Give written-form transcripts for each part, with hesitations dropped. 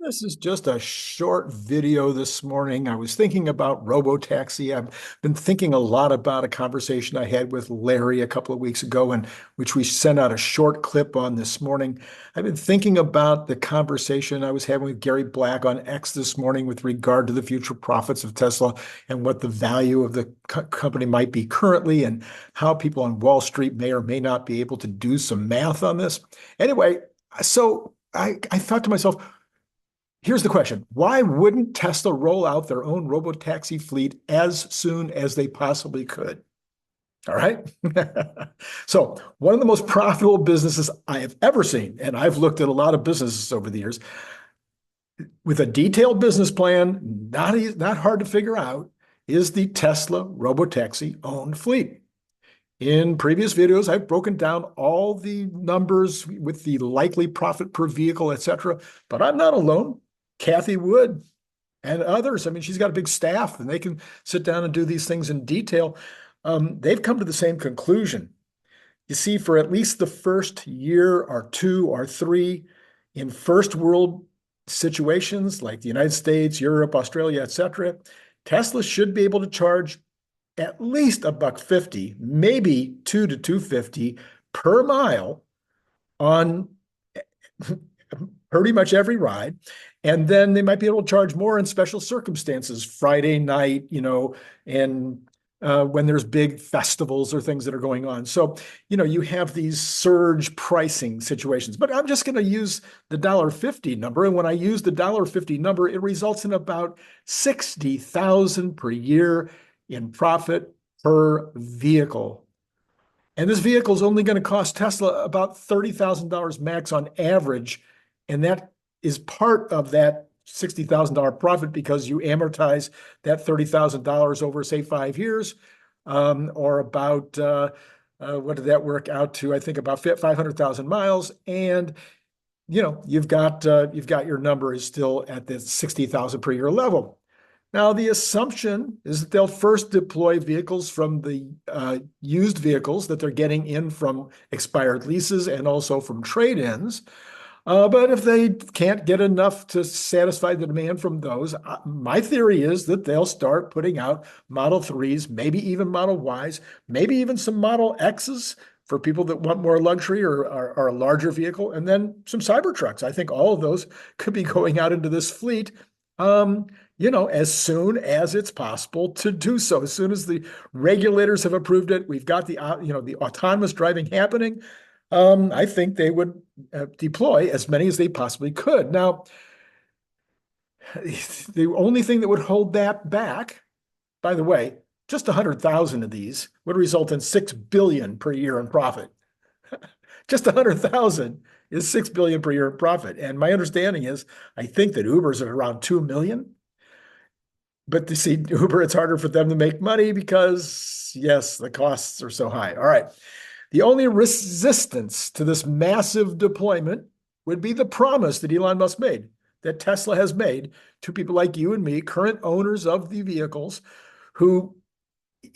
This is just a short video this morning. I was thinking about Robotaxi. I've been thinking a lot about a conversation I had with Larry a couple of weeks ago, and which we sent out a short clip on this morning. I've been thinking about the conversation I was having with Gary Black on X this morning with regard to the future profits of Tesla and what the value of the company might be currently, and how people on Wall Street may or may not be able to do some math on this. Anyway, so I thought to myself, here's the question. Why wouldn't Tesla roll out their own robotaxi fleet as soon as they possibly could? All right. So one of the most profitable businesses I have ever seen, and I've looked at a lot of businesses over the years, with a detailed business plan, not hard to figure out, is the Tesla robotaxi owned fleet. In previous videos, I've broken down all the numbers with the likely profit per vehicle, etc. But I'm not alone. Kathy Wood and others, I mean, she's got a big staff and they can sit down and do these things in detail. They've come to the same conclusion. You see, for at least the first year or two or three in first world situations like the United States, Europe, Australia, etc., Tesla should be able to charge at least $1.50, maybe $2 to $2.50 per mile on pretty much every ride. And then they might be able to charge more in special circumstances, Friday night, and when there's big festivals or things that are going on. So, you have these surge pricing situations. But I'm just going to use the $1.50 number. And when I use the $1.50 number, it results in about $60,000 per year in profit per vehicle. And this vehicle is only going to cost Tesla about $30,000 max on average. And that is part of that $60,000 profit because you amortize that $30,000 over, say, 5 years, or about, what did that work out to? I think about 500,000 miles. And, you've got your number is still at the 60,000 per year level. Now, the assumption is that they'll first deploy vehicles from the used vehicles that they're getting in from expired leases and also from trade-ins. But if they can't get enough to satisfy the demand from those, my theory is that they'll start putting out Model 3s, maybe even Model Ys, maybe even some Model Xs for people that want more luxury or a larger vehicle, and then some Cybertrucks. I think all of those could be going out into this fleet, as soon as it's possible to do so. As soon as the regulators have approved it, we've got the autonomous driving happening. I think they would deploy as many as they possibly could. Now, the only thing that would hold that back, by the way, just 100,000 of these would result in $6 billion per year in profit. Just 100,000 is $6 billion per year in profit. And my understanding is, I think that Uber's at around 2 million. But to see Uber, it's harder for them to make money because, yes, the costs are so high. All right. The only resistance to this massive deployment would be the promise that Elon Musk made, that Tesla has made to people like you and me, current owners of the vehicles, who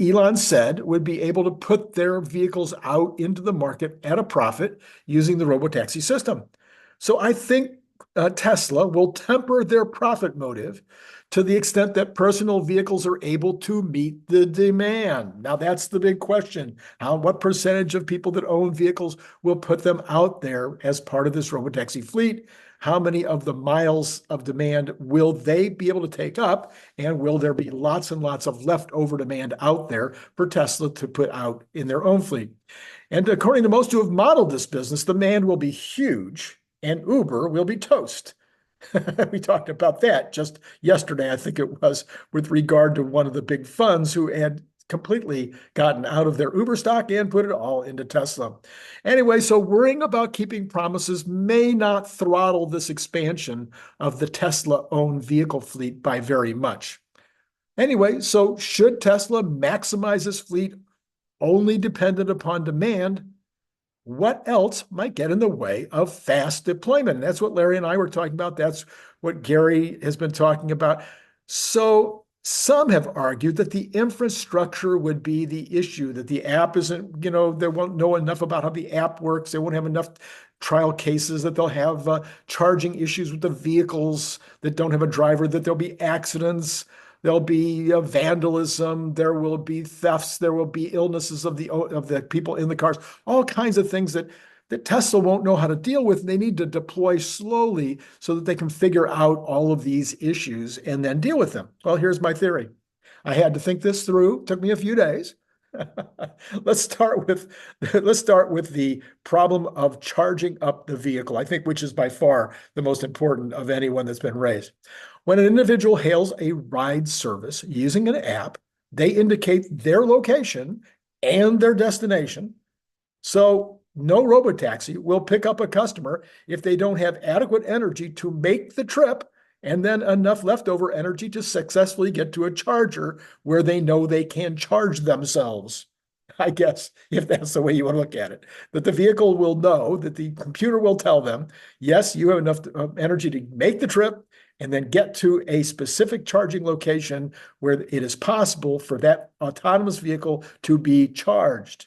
Elon said would be able to put their vehicles out into the market at a profit using the robotaxi system. So I think Tesla will temper their profit motive to the extent that personal vehicles are able to meet the demand. Now, that's the big question. What percentage of people that own vehicles will put them out there as part of this robotaxi fleet? How many of the miles of demand will they be able to take up? And will there be lots and lots of leftover demand out there for Tesla to put out in their own fleet? And according to most who have modeled this business, demand will be huge and Uber will be toast. We talked about that just yesterday, I think it was, with regard to one of the big funds who had completely gotten out of their Uber stock and put it all into Tesla. Anyway, so worrying about keeping promises may not throttle this expansion of the Tesla-owned vehicle fleet by very much. Anyway, so should Tesla maximize this fleet only dependent upon demand? What else might get in the way of fast deployment? And that's what Larry and I were talking about. That's what Gary has been talking about. So Some have argued that the infrastructure would be the issue, that the app isn't, they won't know enough about how the app works. They won't have enough trial cases, that they'll have charging issues with the vehicles that don't have a driver, that there'll be accidents, there'll be vandalism, there will be thefts, there will be illnesses of the people in the cars, all kinds of things that Tesla won't know how to deal with. They need to deploy slowly so that they can figure out all of these issues and then deal with them. Well, here's my theory. I had to think this through. It took me a few days. Let's start with the problem of charging up the vehicle, I think, which is by far the most important of any one that's been raised. When an individual hails a ride service using an app, they indicate their location and their destination. So no robotaxi will pick up a customer if they don't have adequate energy to make the trip and then enough leftover energy to successfully get to a charger where they know they can charge themselves. I guess, if that's the way you want to look at it, that the vehicle will know, that the computer will tell them, yes, you have enough energy to make the trip and then get to a specific charging location where it is possible for that autonomous vehicle to be charged.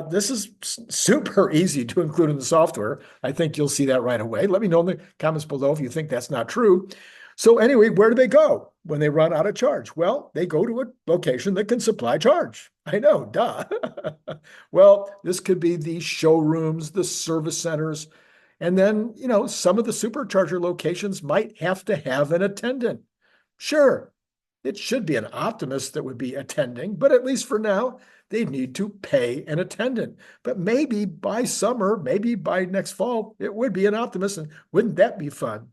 This is super easy to include in the software. I think you'll see that right away. Let me know in the comments below if you think that's not true. So anyway, where do they go when they run out of charge? Well, they go to a location that can supply charge. I know, duh. Well, this could be the showrooms, the service centers, and then, some of the supercharger locations might have to have an attendant. Sure, it should be an optimist that would be attending, but at least for now, they need to pay an attendant. But maybe by summer, maybe by next fall, it would be an optimist. And wouldn't that be fun?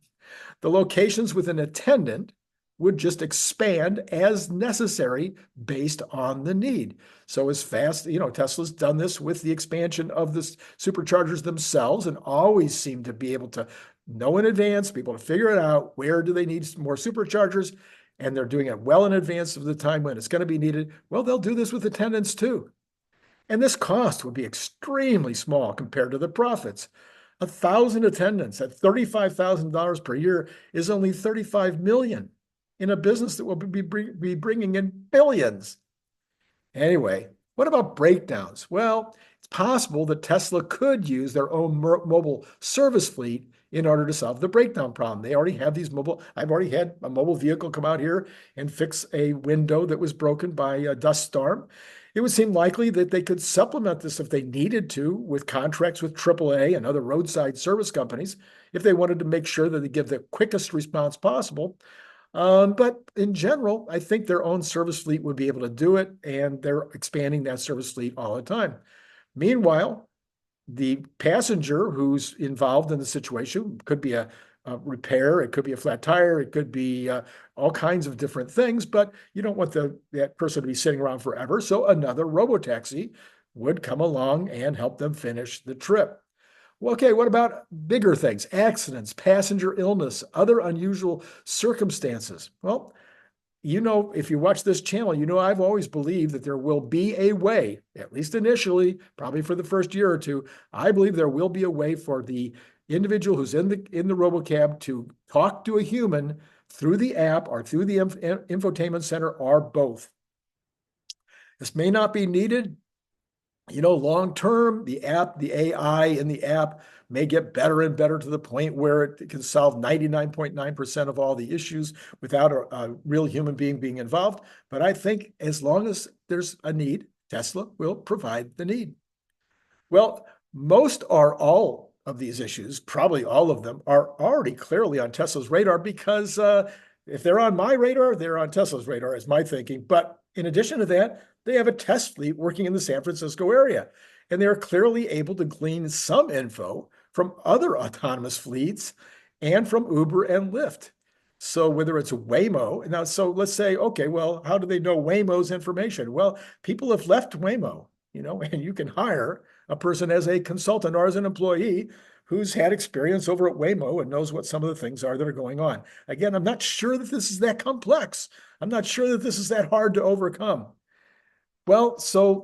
The locations with an attendant would just expand as necessary based on the need. So as fast, Tesla's done this with the expansion of the superchargers themselves and always seem to be able to know in advance, be able to figure it out, where do they need more superchargers? And they're doing it well in advance of the time when it's going to be needed. Well, they'll do this with attendants too. And this cost would be extremely small compared to the profits. 1,000 attendants at $35,000 per year is only $35 million in a business that will be bringing in billions. Anyway, what about breakdowns? Well, it's possible that Tesla could use their own mobile service fleet in order to solve the breakdown problem. They already have these I've already had a mobile vehicle come out here and fix a window that was broken by a dust storm. It would seem likely that they could supplement this if they needed to with contracts with AAA and other roadside service companies if they wanted to make sure that they give the quickest response possible. But in general, I think their own service fleet would be able to do it, and they're expanding that service fleet all the time. Meanwhile, the passenger who's involved in the situation could be a repair, it could be a flat tire, it could be all kinds of different things, but you don't want that person to be sitting around forever. So another robotaxi would come along and help them finish the trip. Well, okay, what about bigger things? Accidents, passenger illness, other unusual circumstances. Well, if you watch this channel, I've always believed that there will be a way, at least initially, probably for the first year or two, I believe there will be a way for the individual who's in the RoboCab to talk to a human through the app or through the infotainment center or both. This may not be needed. Long term, the AI in the app may get better and better to the point where it can solve 99.9% of all the issues without a real human being involved. But I think as long as there's a need, Tesla will provide the need. Well, most or all of these issues, probably all of them, are already clearly on Tesla's radar because if they're on my radar, they're on Tesla's radar, is my thinking. But in addition to that, they have a test fleet working in the San Francisco area, and they're clearly able to glean some info from other autonomous fleets and from Uber and Lyft. So whether it's Waymo, now, so let's say, okay, well, how do they know Waymo's information? Well, people have left Waymo, and you can hire a person as a consultant or as an employee who's had experience over at Waymo and knows what some of the things are that are going on. Again, I'm not sure that this is that complex. I'm not sure that this is that hard to overcome. Well, so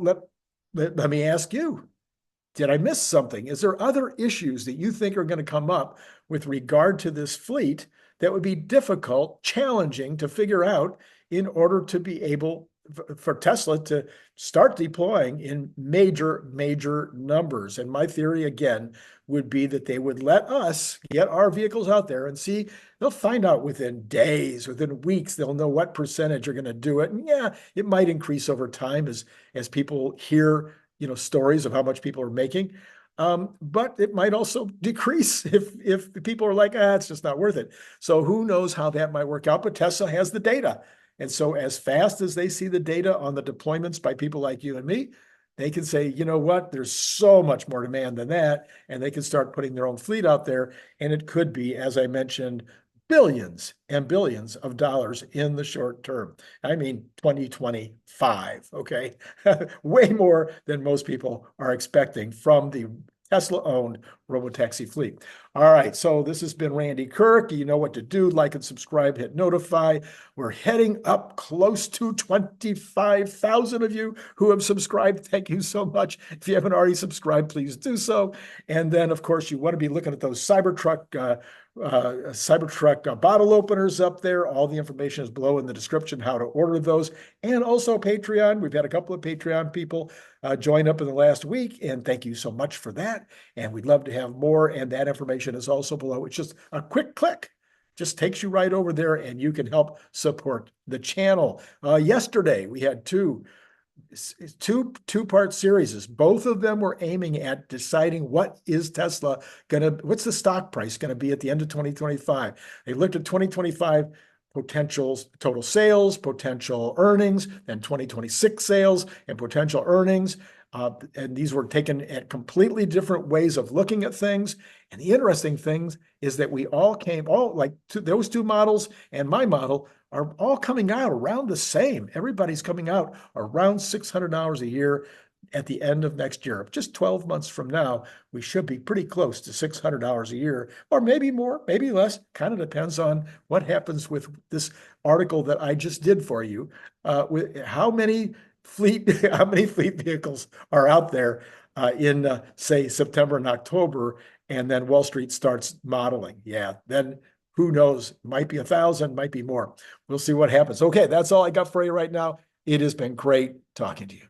let me ask you, did I miss something? Is there other issues that you think are going to come up with regard to this fleet that would be difficult, challenging to figure out in order to be able for Tesla to start deploying in major numbers. And my theory, again, would be that they would let us get our vehicles out there and see. They'll find out within days, within weeks, they'll know what percentage are going to do it. And yeah, it might increase over time as people hear, stories of how much people are making. But it might also decrease if the people are like, it's just not worth it. So who knows how that might work out, but Tesla has the data. And so as fast as they see the data on the deployments by people like you and me, they can say, you know what, there's so much more demand than that. And they can start putting their own fleet out there. And it could be, as I mentioned, billions and billions of dollars in the short term. I mean, 2025, okay? Way more than most people are expecting from the Tesla-owned Robotaxi fleet. All right, so this has been Randy Kirk. You know what to do. Like and subscribe, hit notify. We're heading up close to 25,000 of you who have subscribed. Thank you so much. If you haven't already subscribed, please do so. And then, of course, you want to be looking at those Cybertruck bottle openers up there. All the information is below in the description how to order those. And also Patreon. We've had a couple of Patreon people join up in the last week, and thank you so much for that. And we'd love to have more, and that information is also below. It's just a quick click. Just takes you right over there, and you can help support the channel. Yesterday, we had two-part series. Both of them were aiming at deciding what's the stock price going to be at the end of 2025. They looked at 2025 potential total sales, potential earnings, then 2026 sales and potential earnings. And these were taken at completely different ways of looking at things. And the interesting thing is that those two models and my model are all coming out around the same. Everybody's coming out around $600 a year at the end of next year. Just 12 months from now, we should be pretty close to $600 a year, or maybe more, maybe less. Kind of depends on what happens with this article that I just did for you. With how many fleet vehicles are out there in say September and October, and then Wall Street starts modeling. Yeah, then who knows? Might be 1,000, might be more. We'll see what happens. Okay, that's all I got for you right now. It has been great talking to you.